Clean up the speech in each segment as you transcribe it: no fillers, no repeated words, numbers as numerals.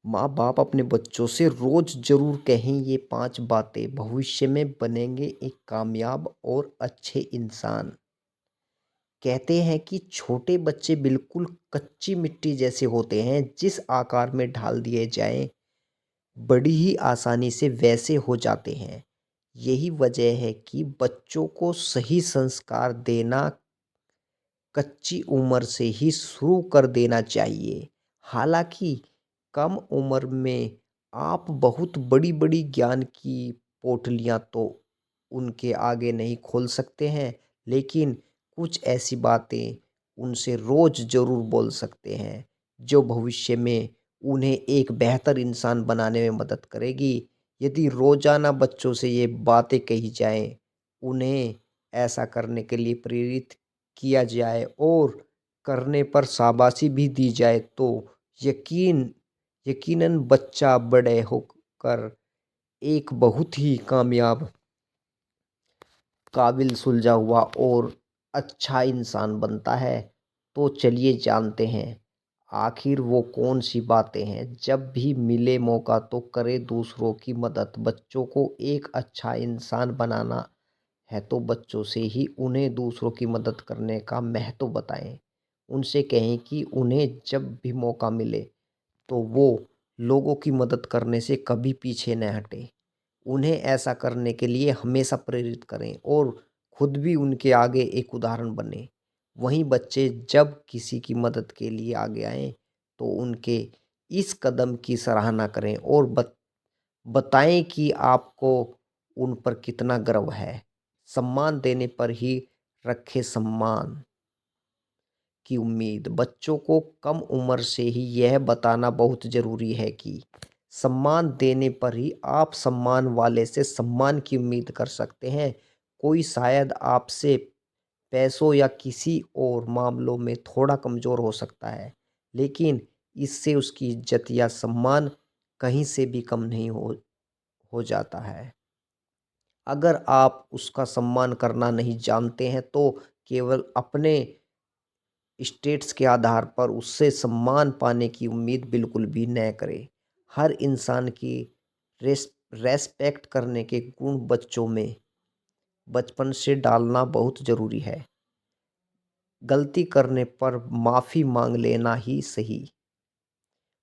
माँ बाप अपने बच्चों से रोज जरूर कहें ये 5 बातें, भविष्य में बनेंगे एक कामयाब और अच्छे इंसान। कहते हैं कि छोटे बच्चे बिल्कुल कच्ची मिट्टी जैसे होते हैं, जिस आकार में ढाल दिए जाएं बड़ी ही आसानी से वैसे हो जाते हैं। यही वजह है कि बच्चों को सही संस्कार देना कच्ची उम्र से ही शुरू कर देना चाहिए। हालाँकि कम उम्र में आप बहुत बड़ी-बड़ी ज्ञान की पोटलियाँ तो उनके आगे नहीं खोल सकते हैं, लेकिन कुछ ऐसी बातें उनसे रोज़ ज़रूर बोल सकते हैं, जो भविष्य में उन्हें एक बेहतर इंसान बनाने में मदद करेगी। यदि रोज़ाना बच्चों से ये बातें कही जाएँ, उन्हें ऐसा करने के लिए प्रेरित किया जाए और करने पर शाबाशी भी दी जाए तो यकीनन बच्चा बड़े होकर एक बहुत ही कामयाब, काबिल सुलझा हुआ और अच्छा इंसान बनता है। तो चलिए जानते हैं आखिर वो कौन सी बातें हैं। जब भी मिले मौका तो करे दूसरों की मदद। बच्चों को एक अच्छा इंसान बनाना है तो बच्चों से ही उन्हें दूसरों की मदद करने का महत्व बताएं। उनसे कहें कि उन्हें जब भी मौका मिले तो वो लोगों की मदद करने से कभी पीछे न हटें। उन्हें ऐसा करने के लिए हमेशा प्रेरित करें और खुद भी उनके आगे एक उदाहरण बने। वहीं बच्चे जब किसी की मदद के लिए आगे आएं तो उनके इस कदम की सराहना करें और बताएं कि आपको उन पर कितना गर्व है। सम्मान देने पर ही रखें सम्मान की उम्मीद। बच्चों को कम उम्र से ही यह बताना बहुत ज़रूरी है कि सम्मान देने पर ही आप सम्मान वाले से सम्मान की उम्मीद कर सकते हैं। कोई शायद आपसे पैसों या किसी और मामलों में थोड़ा कमज़ोर हो सकता है, लेकिन इससे उसकी इज़्ज़त या सम्मान कहीं से भी कम नहीं हो जाता है। अगर आप उसका सम्मान करना नहीं जानते हैं तो केवल अपने स्टेट्स के आधार पर उससे सम्मान पाने की उम्मीद बिल्कुल भी न करें। हर इंसान की रेस्पेक्ट करने के गुण बच्चों में बचपन से डालना बहुत ज़रूरी है। गलती करने पर माफ़ी मांग लेना ही सही।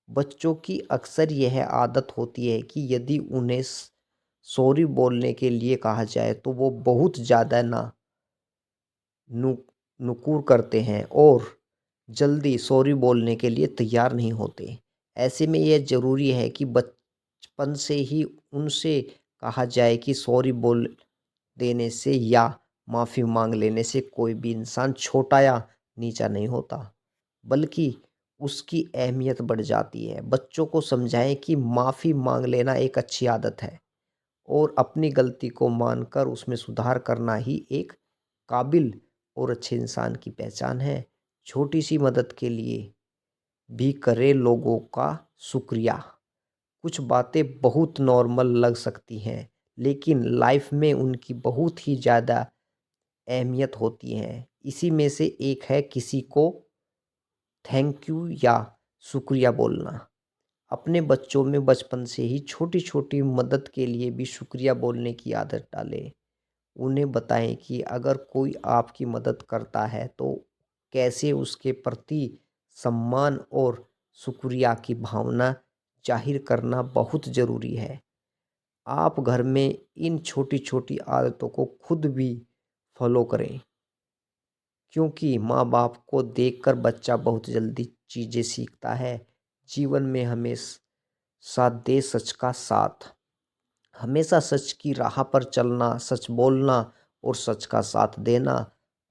बच्चों की अक्सर यह आदत होती है कि यदि उन्हें सॉरी बोलने के लिए कहा जाए तो वो बहुत ज़्यादा नु नुकुर करते हैं और जल्दी सॉरी बोलने के लिए तैयार नहीं होते। ऐसे में यह ज़रूरी है कि बचपन से ही उनसे कहा जाए कि सॉरी बोल देने से या माफ़ी मांग लेने से कोई भी इंसान छोटा या नीचा नहीं होता, बल्कि उसकी अहमियत बढ़ जाती है। बच्चों को समझाएं कि माफ़ी मांग लेना एक अच्छी आदत है और अपनी गलती को मानकर उसमें सुधार करना ही एक काबिल और अच्छे इंसान की पहचान है। छोटी सी मदद के लिए भी करें लोगों का शुक्रिया। कुछ बातें बहुत नॉर्मल लग सकती हैं, लेकिन लाइफ में उनकी बहुत ही ज़्यादा अहमियत होती हैं। इसी में से एक है किसी को थैंक यू या शुक्रिया बोलना। अपने बच्चों में बचपन से ही छोटी-छोटी मदद के लिए भी शुक्रिया बोलने की आदत डालें। उन्हें बताएं कि अगर कोई आपकी मदद करता है तो कैसे उसके प्रति सम्मान और शुक्रिया की भावना ज़ाहिर करना बहुत ज़रूरी है। आप घर में इन छोटी-छोटी आदतों को खुद भी फॉलो करें, क्योंकि माँ-बाप को देखकर बच्चा बहुत जल्दी चीज़ें सीखता है। जीवन में हमेशा दे सच का साथ। हमेशा सच की राह पर चलना, सच बोलना और सच का साथ देना।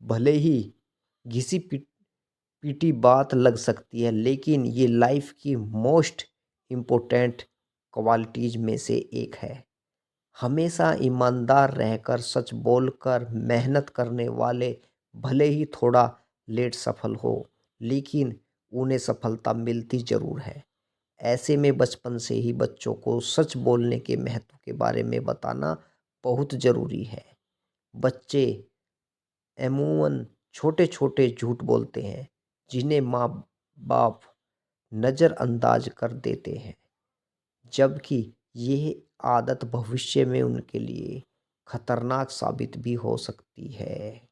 भले ही घिसी पीटी बात लग सकती है, लेकिन ये लाइफ की मोस्ट इम्पोर्टेंट क्वालिटीज में से एक है। हमेशा ईमानदार रहकर, सच बोलकर, मेहनत करने वाले भले ही थोड़ा लेट सफल हो, लेकिन उन्हें सफलता मिलती ज़रूर है। ऐसे में बचपन से ही बच्चों को सच बोलने के महत्व के बारे में बताना बहुत ज़रूरी है। बच्चे अमूमन छोटे-छोटे झूठ बोलते हैं, जिन्हें माँ-बाप नज़रअंदाज कर देते हैं। जबकि ये आदत भविष्य में उनके लिए खतरनाक साबित भी हो सकती है।